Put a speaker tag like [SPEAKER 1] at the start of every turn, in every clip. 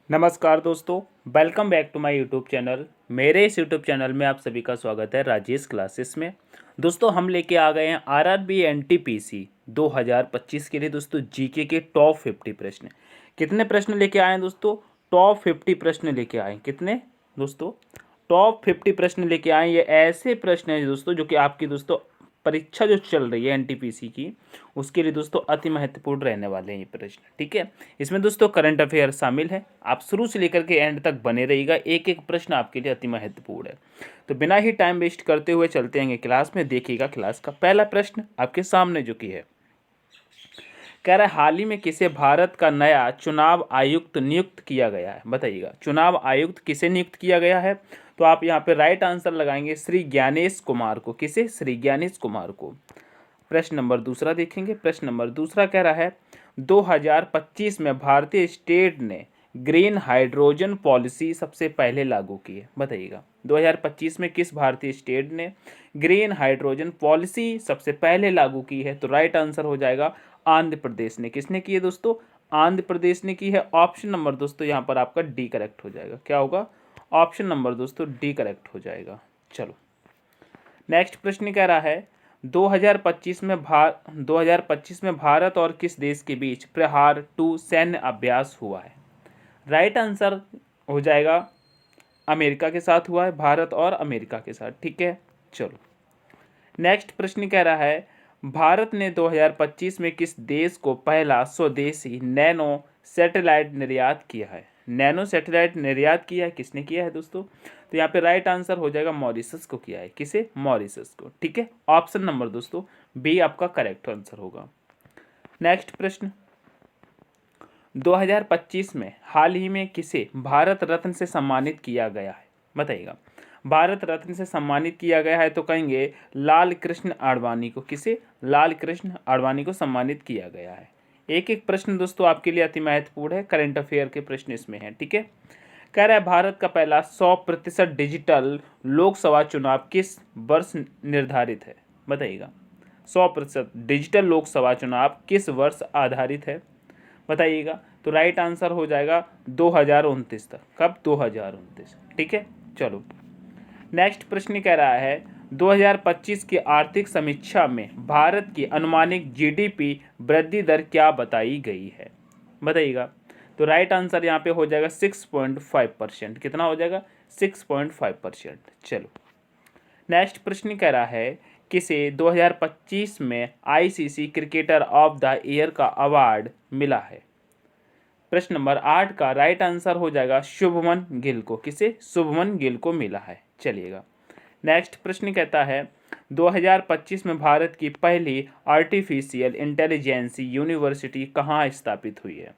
[SPEAKER 1] नमस्कार दोस्तों, welcome back to my YouTube channel. मेरे इस यूट्यूब चैनल में आप सभी का स्वागत है राजेश क्लासेस में। दोस्तों हम लेके आ गए हैं आरआरबी एनटीपीसी 2025 के लिए दोस्तों जीके के टॉप 50 प्रश्न। कितने प्रश्न लेके आए हैं दोस्तों? टॉप 50 प्रश्न लेके आए हैं। कितने दोस्तों? टॉप 50 प्रश्न लेके आए हैं। ये ऐसे प्रश्न हैं दोस्तों जो कि आपकी दोस्तों परीक्षा जो चल रही है एनटीपीसी की, उसके लिए दोस्तों अति महत्वपूर्ण रहने वाले हैं ये प्रश्न। ठीक है, इसमें दोस्तों करंट अफेयर शामिल है। आप शुरू से लेकर के एंड तक बने रहिएगा, एक एक प्रश्न आपके लिए अति महत्वपूर्ण है। तो बिना ही टाइम वेस्ट करते हुए चलते हैं क्लास में। देखिएगा क्लास का पहला प्रश्न आपके सामने जो कि है, कह रहा है हाल ही में किसे भारत का नया चुनाव आयुक्त नियुक्त किया गया है? बताइएगा, चुनाव आयुक्त किसे नियुक्त किया गया है? तो आप यहाँ पे राइट आंसर लगाएंगे श्री ज्ञानेश कुमार को। किसे? श्री ज्ञानेश कुमार को। प्रश्न नंबर दूसरा देखेंगे। प्रश्न नंबर दूसरा कह रहा है 2025 में भारतीय स्टेट ने ग्रीन हाइड्रोजन पॉलिसी सबसे पहले लागू की है। बताइएगा 2025 में किस भारतीय स्टेट ने ग्रीन हाइड्रोजन पॉलिसी सबसे पहले लागू की है? तो राइट आंसर हो जाएगा आंध्र प्रदेश ने। किसने की है दोस्तों? आंध्र प्रदेश ने की है। ऑप्शन नंबर दोस्तों यहाँ पर आपका डी करेक्ट हो जाएगा। क्या होगा? ऑप्शन नंबर दोस्तों डी करेक्ट हो जाएगा। चलो नेक्स्ट प्रश्न कह रहा है 2025 में भारत और किस देश के बीच प्रहार 2 सैन्य अभ्यास हुआ है? राइट आंसर हो जाएगा अमेरिका के साथ हुआ है, भारत और अमेरिका के साथ। ठीक है, चलो नेक्स्ट प्रश्न कह रहा है भारत ने 2025 में किस देश को पहला स्वदेशी नैनो सैटेलाइट निर्यात किया है? नैनो सैटेलाइट निर्यात किया है, किसने किया है दोस्तों? तो यहाँ पे राइट आंसर हो जाएगा मॉरिशस को किया है। किसे? मॉरिशस को। ठीक है, ऑप्शन नंबर दोस्तों बी आपका करेक्ट आंसर होगा। नेक्स्ट प्रश्न 2025 में हाल ही में किसे भारत रत्न से सम्मानित किया गया है? बताइएगा, भारत रत्न से सम्मानित किया गया है तो कहेंगे लाल कृष्ण आडवाणी को। किसे? लाल कृष्ण आडवाणी को सम्मानित किया गया है। एक एक प्रश्न दोस्तों आपके लिए अति महत्वपूर्ण है, करंट अफेयर के प्रश्न इसमें हैं। ठीक है, कह रहा है भारत का पहला 100% डिजिटल लोकसभा चुनाव किस वर्ष निर्धारित है? बताइएगा, 100% डिजिटल लोकसभा चुनाव किस वर्ष आधारित है? बताइएगा। तो राइट आंसर हो जाएगा 2029 तक। कब? 2029। ठीक है, चलो नेक्स्ट प्रश्न कह रहा है 2025 की आर्थिक समीक्षा में भारत की अनुमानित जीडीपी वृद्धि दर क्या बताई गई है? बताइएगा। तो राइट आंसर यहाँ पे हो जाएगा 6.5%। कितना हो जाएगा? 6.5%। चलो नेक्स्ट प्रश्न कह रहा है किसे 2025 में ICC cricketer of the year का अवार्ड मिला है? प्रश्न नंबर 8 का राइट आंसर हो जाएगा शुभमन गिल को। किसे? शुभमन गिल को मिला है। चलिएगा नेक्स्ट प्रश्न कहता है 2025 में भारत की पहली आर्टिफिशियल इंटेलिजेंस यूनिवर्सिटी कहाँ स्थापित हुई है?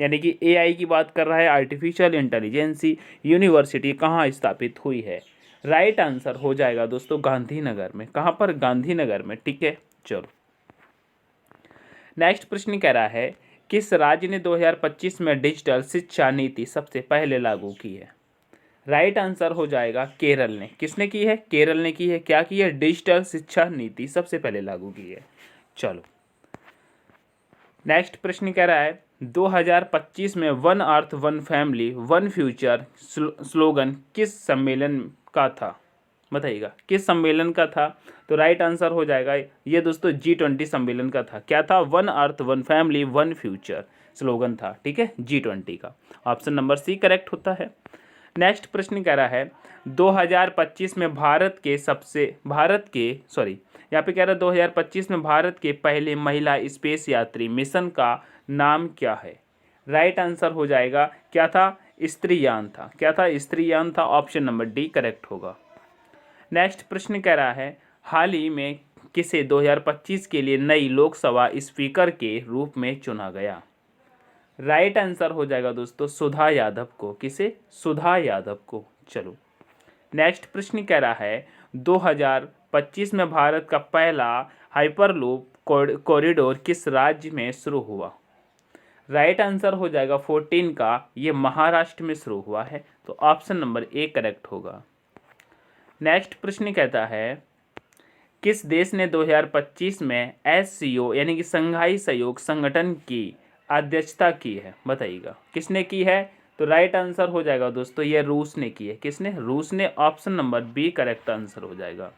[SPEAKER 1] यानी कि एआई की बात कर रहा है। आर्टिफिशियल इंटेलिजेंस यूनिवर्सिटी कहाँ स्थापित हुई है? राइट आंसर हो जाएगा दोस्तों गांधीनगर में। कहाँ पर? गांधीनगर में। ठीक है, चलो नेक्स्ट प्रश्न कह रहा है किस राज्य ने 2025 में डिजिटल शिक्षा नीति सबसे पहले लागू की है? राइट आंसर हो जाएगा केरल ने। किसने की है? केरल ने की है। क्या की है? डिजिटल शिक्षा नीति सबसे पहले लागू की है। चलो नेक्स्ट प्रश्न कह रहा है 2025 में one earth one family one future slogan किस सम्मेलन का था? बताइएगा, किस सम्मेलन का था? तो राइट आंसर हो जाएगा ये दोस्तों G20 सम्मेलन का था। क्या था? One earth one family one future slogan था। ठीक है, G20 का। ऑप्शन नंबर सी करेक्ट होता है। नेक्स्ट प्रश्न कह रहा है 2025 में यहाँ पे कह रहा है 2025 में भारत के पहले महिला स्पेस यात्री मिशन का नाम क्या है? राइट आंसर हो जाएगा क्या था? स्त्रीयान था। क्या था? स्त्रीयान था। ऑप्शन नंबर डी करेक्ट होगा। नेक्स्ट प्रश्न कह रहा है हाल ही में किसे 2025 के लिए नई लोकसभा स्पीकर के रूप में चुना गया? राइट आंसर हो जाएगा दोस्तों सुधा यादव को। किसे? सुधा यादव को। चलो नेक्स्ट प्रश्न कह रहा है 2025 में भारत का पहला हाइपरलूप कॉरिडोर किस राज्य में शुरू हुआ? राइट आंसर हो जाएगा 14 का, ये महाराष्ट्र में शुरू हुआ है। तो ऑप्शन नंबर ए करेक्ट होगा। नेक्स्ट प्रश्न कहता है किस देश ने 2025 में SCO यानी कि संघाई सहयोग संगठन की अध्यक्षता की है? बताइएगा, किसने की है? तो राइट आंसर हो जाएगा दोस्तों ये रूस ने की है। किसने? रूस ने। Option number B correct answer हो जाएगा।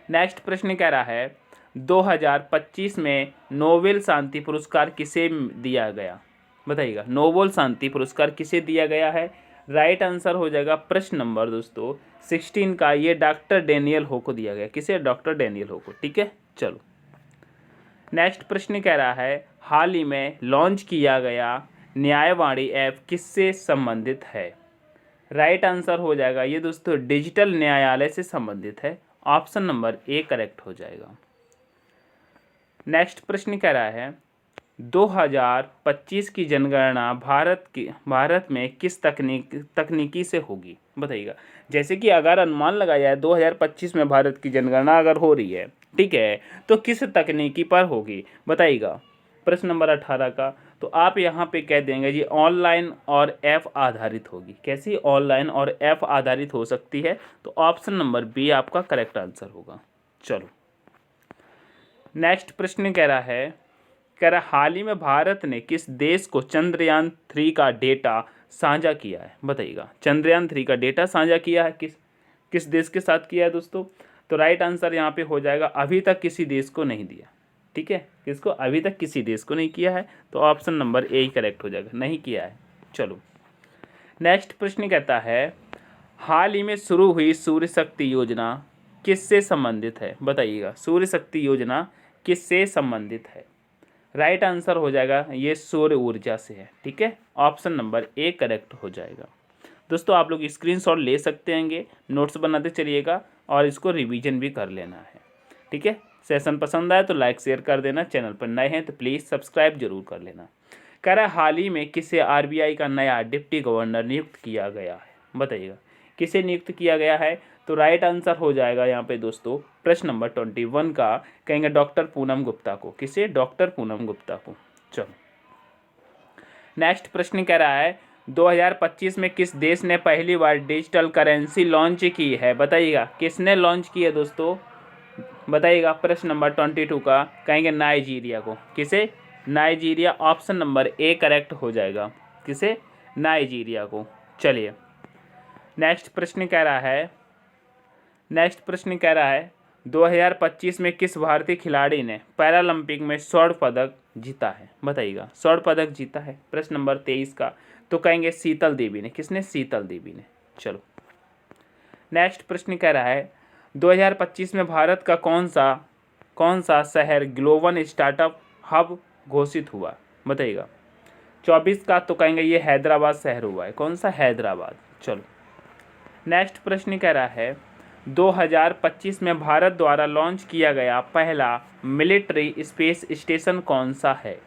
[SPEAKER 1] नेक्स्ट प्रश्न कह रहा है 2025 में नोबेल शांति पुरस्कार किसे दिया गया? बताइएगा, नोबेल शांति पुरस्कार किसे दिया गया है? राइट आंसर हो जाएगा प्रश्न नंबर दोस्तों 16 का, ये डॉक्टर डेनियल हो को दिया गया। किसे? डॉक्टर डेनियल हो को। ठीक है, चलो नेक्स्ट प्रश्न कह रहा है हाल ही में लॉन्च किया गया न्यायवाणी ऐप किससे संबंधित है? राइट आंसर हो जाएगा ये दोस्तों डिजिटल न्यायालय से संबंधित है। ऑप्शन नंबर ए करेक्ट हो जाएगा। नेक्स्ट प्रश्न कह रहा है 2025 की जनगणना भारत में किस तकनीकी से होगी? बताइएगा। जैसे कि अगर अनुमान लगाया जाए 2025 में भारत की जनगणना अगर हो रही है, ठीक है, तो किस तकनीकी पर होगी? बताइएगा। प्रश्न नंबर 18 का, तो आप यहाँ पे कह देंगे जी ऑनलाइन और ऐप आधारित होगी। कैसी? ऑनलाइन और ऐप आधारित हो सकती है। तो ऑप्शन नंबर बी आपका करेक्ट आंसर होगा। चलो नेक्स्ट प्रश्न कह रहा हाल ही में भारत ने किस देश को चंद्रयान 3 का डेटा साझा किया है? बताइएगा। चंद्रयान 3 का डेटा साझा किया है किस देश के साथ किया है दोस्तों? तो राइट आंसर यहाँ पे हो जाएगा अभी तक किसी देश को नहीं दिया। ठीक है, किसको? अभी तक किसी देश को नहीं किया है। तो option number A he correct हो जाएगा, नहीं किया है। चलो नेक्स्ट प्रश्न कहता है हाल ही में शुरू हुई सूर्य शक्ति योजना किससे संबंधित है? बताइएगा। सूर्य शक्ति योजना किससे संबंधित है? राइट आंसर हो जाएगा ये सौर ऊर्जा से है। ठीक है, ऑप्शन नंबर ए करेक्ट हो जाएगा। दोस्तों आप लोग स्क्रीनशॉट ले सकते हैंगे, नोट्स बनाते चलिएगा और इसको रिवीजन भी कर लेना है। ठीक है, सेशन पसंद आए तो लाइक शेयर कर देना, चैनल पर नए हैं तो प्लीज़ सब्सक्राइब जरूर कर लेना। कह रहा है हाल ही में किसे आरबीआई का नया डिप्टी गवर्नर नियुक्त किया गया है? बताइएगा, किसे नियुक्त किया गया है? तो राइट आंसर हो जाएगा यहाँ पे दोस्तों प्रश्न नंबर 21 का, कहेंगे डॉक्टर पूनम गुप्ता को। किसे? डॉक्टर पूनम गुप्ता को। चलो नेक्स्ट प्रश्न कह रहा है 2025 में किस देश ने पहली बार डिजिटल करेंसी लॉन्च की है? बताइएगा, किसने लॉन्च की है दोस्तों? बताइएगा। प्रश्न नंबर 22 का, कहेंगे नाइजीरिया को। किसे? Nigeria. Option number A correct हो जाएगा। किसे? नाइजीरिया को। चलिए नेक्स्ट प्रश्न कह रहा है 2025 में किस भारतीय खिलाड़ी ने पैरालंपिक में स्वर्ण पदक जीता है? बताइएगा। स्वर्ण पदक जीता है। प्रश्न नंबर 23 का, तो कहेंगे शीतल देवी ने। किसने? शीतल देवी ने। चलो नेक्स्ट प्रश्न कह रहा है 2025 में भारत का कौन सा शहर ग्लोबल स्टार्टअप हब घोषित हुआ? बताइएगा। 24 का, तो कहेंगे ये हैदराबाद शहर हुआ है। कौन सा? हैदराबाद। चलो नेक्स्ट प्रश्न कह रहा है 2025 में भारत द्वारा लॉन्च किया गया पहला मिलिट्री स्पेस स्टेशन कौन सा है?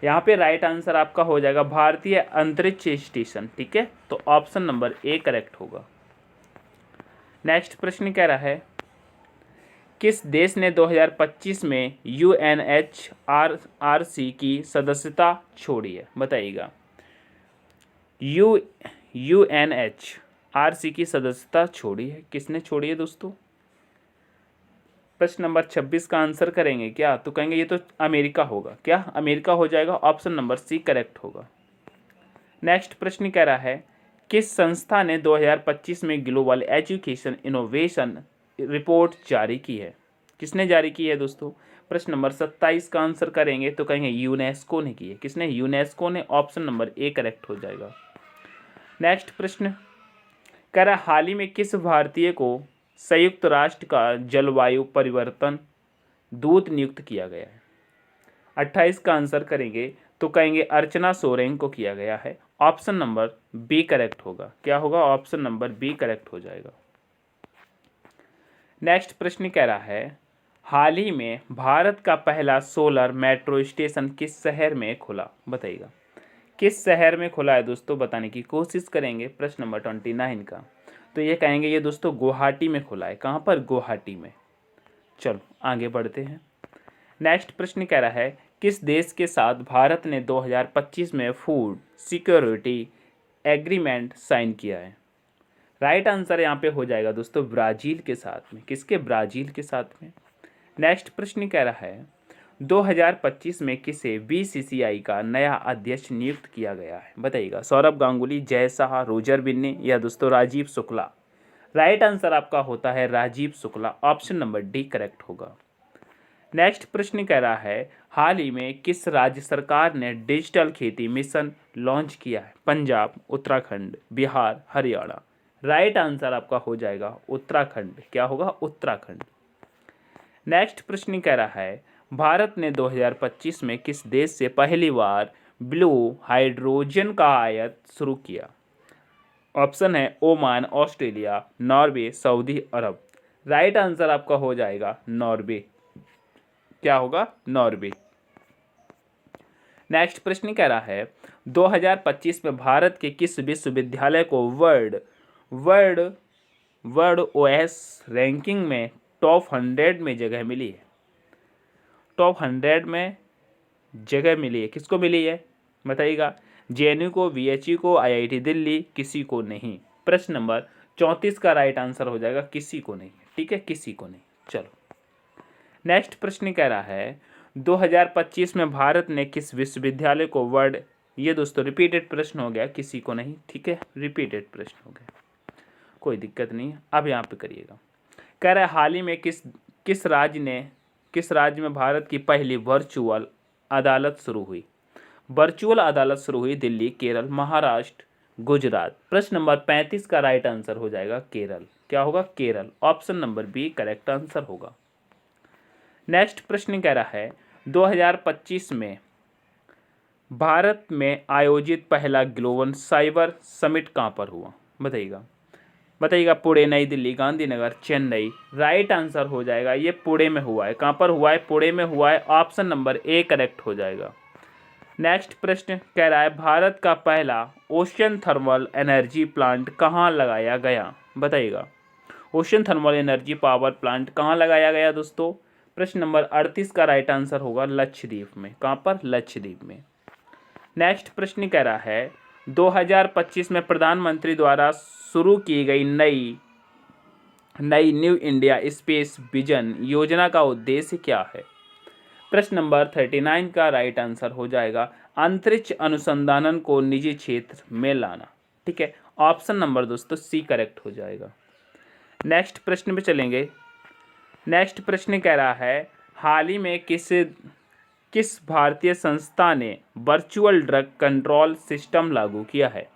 [SPEAKER 1] यहाँ पे राइट आंसर आपका हो जाएगा भारतीय अंतरिक्ष स्टेशन। ठीक है, तो ऑप्शन नंबर ए करेक्ट होगा। नेक्स्ट प्रश्न कह रहा है किस देश ने 2025 में यूएनएचआरसी की सदस्यता छोड़ी है? बताइएगा। यूएनएचआरसी की सदस्यता छोड़ी है। किसने छोड़ी है दोस्तों? प्रश्न नंबर 26 का आंसर करेंगे क्या? तो कहेंगे ये तो अमेरिका होगा। क्या? अमेरिका हो जाएगा। ऑप्शन नंबर सी करेक्ट होगा। नेक्स्ट प्रश्न कह रहा है किस संस्था ने 2025 में ग्लोबल एजुकेशन इनोवेशन रिपोर्ट जारी की है? किसने जारी की है दोस्तों? प्रश्न नंबर 27 का आंसर करेंगे तो कहेंगे यूनेस्को ने की है। किसने? यूनेस्को ने। ऑप्शन नंबर ए करेक्ट हो जाएगा। नेक्स्ट प्रश्न कह रहा हाल ही में किस भारतीय को संयुक्त राष्ट्र का जलवायु परिवर्तन दूत नियुक्त किया गया है? 28 का आंसर करेंगे तो कहेंगे अर्चना सोरेन को किया गया है। ऑप्शन नंबर बी करेक्ट होगा। क्या होगा? ऑप्शन नंबर बी करेक्ट हो जाएगा। नेक्स्ट प्रश्न कह रहा है हाल ही में भारत का पहला सोलर मेट्रो स्टेशन किस शहर में खुला? बताइएगा। किस शहर में खुला है दोस्तों? बताने की कोशिश करेंगे। प्रश्न नंबर 29 का, तो ये कहेंगे ये दोस्तों गुवाहाटी में खुला है। कहाँ पर? गुवाहाटी में। चलो आगे बढ़ते हैं। नेक्स्ट प्रश्न कह रहा है किस देश के साथ भारत ने 2025 में फूड सिक्योरिटी एग्रीमेंट साइन किया है? राइट आंसर यहाँ पे हो जाएगा दोस्तों ब्राज़ील के साथ में। किसके? ब्राज़ील के साथ में। नेक्स्ट प्रश्न कह रहा है 2025 में किसे बीसीसीआई का नया अध्यक्ष नियुक्त किया गया है? बताइएगा। सौरभ गांगुली, जय शाह, रोजर बिन्नी या दोस्तों राजीव शुक्ला? राइट आंसर आपका होता है Rajeev Shukla. Option number D correct होगा। नेक्स्ट प्रश्न कह रहा है हाल ही में किस राज्य सरकार ने डिजिटल खेती मिशन लॉन्च किया है? पंजाब, उत्तराखंड, बिहार, हरियाणा? राइट आंसर आपका हो जाएगा उत्तराखंड। क्या होगा? उत्तराखंड। नेक्स्ट प्रश्न कह रहा है भारत ने 2025 में किस देश से पहली बार ब्लू हाइड्रोजन का आयात शुरू किया? ऑप्शन है ओमान, ऑस्ट्रेलिया, नॉर्वे, सऊदी अरब? राइट आंसर आपका हो जाएगा नॉर्वे। क्या होगा? नॉर्वे। नेक्स्ट प्रश्न कह रहा है 2025 में भारत के किस विश्वविद्यालय को वर्ल्ड ओएस रैंकिंग में टॉप 100 में जगह मिली है? टॉप 100 में जगह मिली है, किसको मिली है बताइएगा? जेएनयू को, वीएचयू को, आईआईटी दिल्ली? किसी को नहीं। प्रश्न नंबर 34 का राइट आंसर हो जाएगा किसी को नहीं। ठीक है, किसी को नहीं। चलो नेक्स्ट प्रश्न कह रहा है 2025 में भारत ने किस विश्वविद्यालय को वर्ल्ड, ये दोस्तों रिपीटेड प्रश्न हो गया, किसी को नहीं। ठीक है, रिपीटेड प्रश्न हो गया, कोई दिक्कत नहीं है। अब यहाँ पे करिएगा। कह रहा है हाल ही में किस राज्य में भारत की पहली वर्चुअल अदालत शुरू हुई? वर्चुअल अदालत शुरू हुई दिल्ली, केरल, महाराष्ट्र, गुजरात? प्रश्न नंबर 35 का राइट आंसर हो जाएगा केरल। क्या होगा? Kerala. Option number B correct answer होगा। नेक्स्ट प्रश्न कह रहा है 2025 में भारत में आयोजित पहला ग्लोबल साइबर समिट कहाँ पर हुआ? बताइएगा। पुणे, नई दिल्ली, गांधीनगर, चेन्नई? राइट आंसर हो जाएगा ये पुणे में हुआ है। कहाँ पर हुआ है? पुणे में हुआ है। ऑप्शन नंबर ए करेक्ट हो जाएगा। नेक्स्ट प्रश्न कह रहा है भारत का पहला ओशन थर्मल एनर्जी प्लांट कहाँ लगाया गया? बताइएगा। Ocean thermal energy power plant कहाँ लगाया गया दोस्तों? प्रश्न नंबर 38 का राइट आंसर होगा लक्षद्वीप में। कहाँ पर? लक्षद्वीप में। नेक्स्ट प्रश्न कह रहा है 2025 में प्रधानमंत्री द्वारा शुरू की गई नई न्यू इंडिया स्पेस विजन योजना का उद्देश्य क्या है? प्रश्न नंबर 39 का राइट आंसर हो जाएगा अंतरिक्ष अनुसंधान को निजी क्षेत्र में लाना। ठीक है, ऑप्शन नंबर दोस्तों सी करेक्ट हो जाएगा। नेक्स्ट प्रश्न पे चलेंगे। नेक्स्ट प्रश्न कह रहा है हाल ही में किस भारतीय संस्था ने वर्चुअल ड्रग कंट्रोल सिस्टम लागू किया है?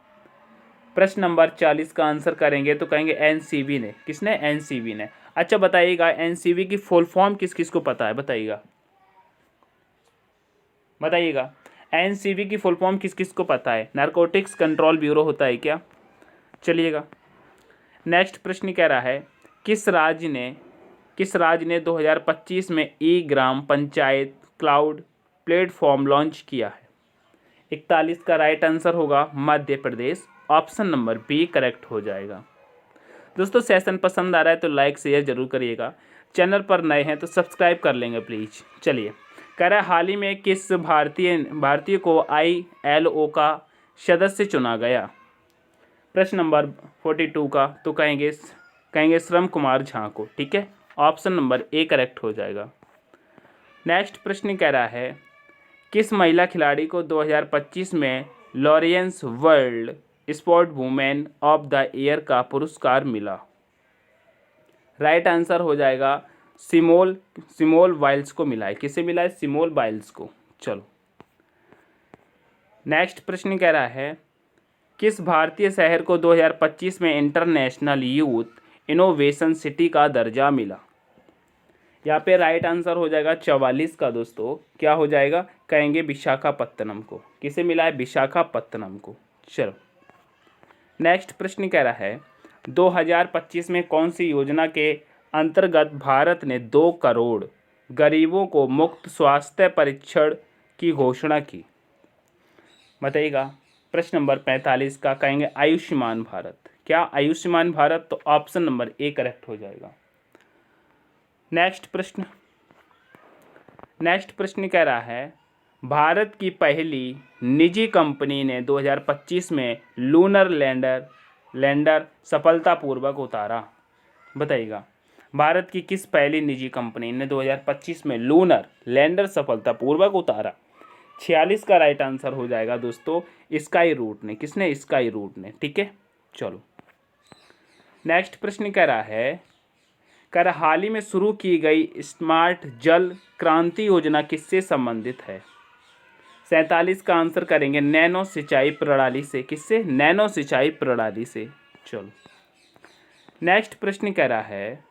[SPEAKER 1] प्रश्न नंबर 40 का आंसर करेंगे तो कहेंगे एनसीबी ने। किसने? एनसीबी ने। अच्छा बताइएगा एनसीबी की फुल फॉर्म किस किस को पता है? बताइएगा एनसीबी की फुल फॉर्म किस किस को पता है? नारकोटिक्स कंट्रोल ब्यूरो होता है क्या? चलिएगा। नेक्स्ट प्रश्न कह रहा है किस राज्य ने 2025 में ई ग्राम पंचायत क्लाउड प्लेटफॉर्म लॉन्च किया है? 41 का राइट आंसर होगा Madhya Pradesh. Option number B correct हो जाएगा। दोस्तों सेशन पसंद आ रहा है तो लाइक शेयर जरूर करिएगा। चैनल पर नए हैं तो सब्सक्राइब कर लेंगे प्लीज। चलिए, कह रहा है हाल ही में किस भारतीय को ILO का सदस्य चुना गया? प्रश्न नंबर 42 का तो कहेंगे श्रम कुमार झा को। ठीक है, ऑप्शन नंबर ए करेक्ट हो जाएगा। नेक्स्ट प्रश्न कह रहा है किस महिला खिलाड़ी को 2025 में Lawrence world sport women of the year का पुरस्कार मिला? राइट आंसर हो जाएगा सिमोन बाइल्स को मिला है। किसे मिला है? सिमोन बाइल्स को। चलो नेक्स्ट प्रश्न कह रहा है किस भारतीय शहर को 2025 में इंटरनेशनल यूथ इनोवेशन सिटी का दर्जा मिला? यहाँ पे राइट आंसर हो जाएगा 44 का दोस्तों। क्या हो जाएगा? कहेंगे विशाखापत्तनम को। किसे मिला है? विशाखापत्तनम को। चलो नेक्स्ट प्रश्न कह रहा है 2025 में कौन सी योजना के अंतर्गत भारत ने 2 करोड़ गरीबों को मुफ्त स्वास्थ्य परीक्षण की घोषणा की? बताइएगा। प्रश्न नंबर 45 का कहेंगे आयुष्मान भारत। क्या? आयुष्मान भारत। तो ऑप्शन नंबर ए करेक्ट हो जाएगा। नेक्स्ट प्रश्न कह रहा है भारत की पहली निजी कंपनी ने 2025 में लूनर लैंडर सफलतापूर्वक उतारा। बताइएगा। भारत की किस पहली निजी कंपनी ने 2025 में लूनर लैंडर सफलतापूर्वक उतारा? 46 का राइट आंसर हो जाएगा दोस्तों स्काई रूट ने। किसने? स्काई रूट ने। ठीक है, चलो नेक्स्ट प्रश्न कह रहा है हाल ही में शुरू की गई स्मार्ट जल क्रांति योजना किससे संबंधित है? 47 का आंसर करेंगे नैनो सिंचाई प्रणाली से। किससे? नैनो सिंचाई प्रणाली से। चलो नेक्स्ट प्रश्न कह रहा है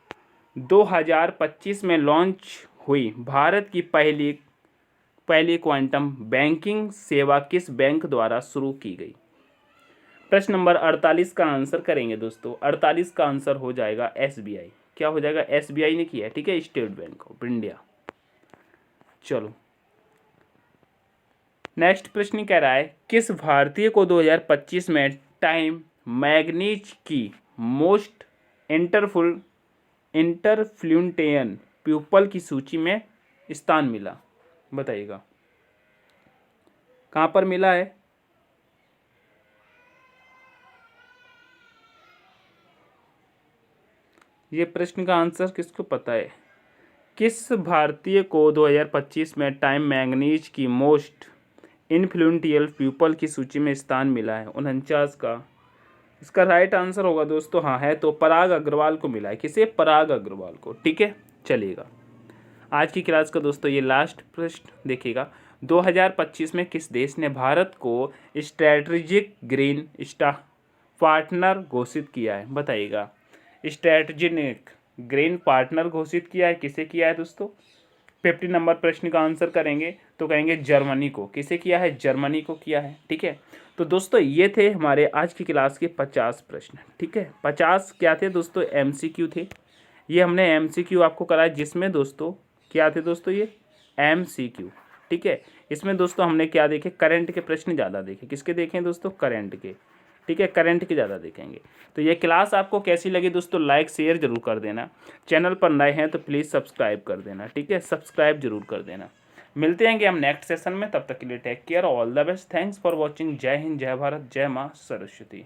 [SPEAKER 1] 2025 में लॉन्च हुई भारत की पहली क्वांटम बैंकिंग सेवा किस बैंक द्वारा शुरू की गई? प्रश्न नंबर 48 का आंसर करेंगे दोस्तों। 48 का आंसर हो जाएगा SBI। क्या हो जाएगा? SBI ने किया है। ठीक है, स्टेट बैंक ऑफ इंडिया। चलो नेक्स्ट प्रश्न कह रहा है किस भारतीय को 2025 में टाइम मैगनीज की मोस्ट इंटरफ्लुएंटियन पीपल की सूची में स्थान मिला? बताइएगा कहाँ पर मिला है? ये प्रश्न का आंसर किसको पता है? किस भारतीय को 2025 में टाइम मैगनीज की मोस्ट इन्फ्लुएंटियल पीपल की सूची में स्थान मिला है? 49 का। इसका राइट आंसर होगा दोस्तों, हाँ है तो पराग अग्रवाल को मिला है। किसे? पराग अग्रवाल को। ठीक है, चलिएगा आज की क्लास का दोस्तों ये लास्ट प्रश्न देखिएगा। 2025 में किस देश ने भारत को स्ट्रैटेजिक ग्रीन पार्टनर घोषित किया है? बताइएगा स्ट्रैटेजिक ग्रीन पार्टनर घोषित किया है। किसे किया है दोस्तों? 50 नंबर प्रश्न का आंसर करेंगे तो कहेंगे जर्मनी को। किसे किया है? जर्मनी को किया है। ठीक है, तो दोस्तों ये थे हमारे आज की क्लास के 50 प्रश्न। ठीक है, 50 क्या थे दोस्तों? MCQ थे। ये हमने MCQ आपको कराया जिसमें दोस्तों क्या थे दोस्तों? ये MCQ। ठीक है, इसमें दोस्तों हमने क्या देखे? करंट के प्रश्न ज़्यादा देखे। किसके देखें दोस्तों? करंट के। ठीक है, करंट के ज़्यादा देखेंगे। तो ये क्लास आपको कैसी लगी दोस्तों? लाइक शेयर जरूर कर देना। चैनल पर नए हैं तो प्लीज़ सब्सक्राइब कर देना। ठीक है, सब्सक्राइब जरूर कर देना। मिलते हैं हम नेक्स्ट सेशन में, तब तक के लिए take care, all the best, thanks for watching. जय हिंद, जय भारत, जय माँ सरस्वती।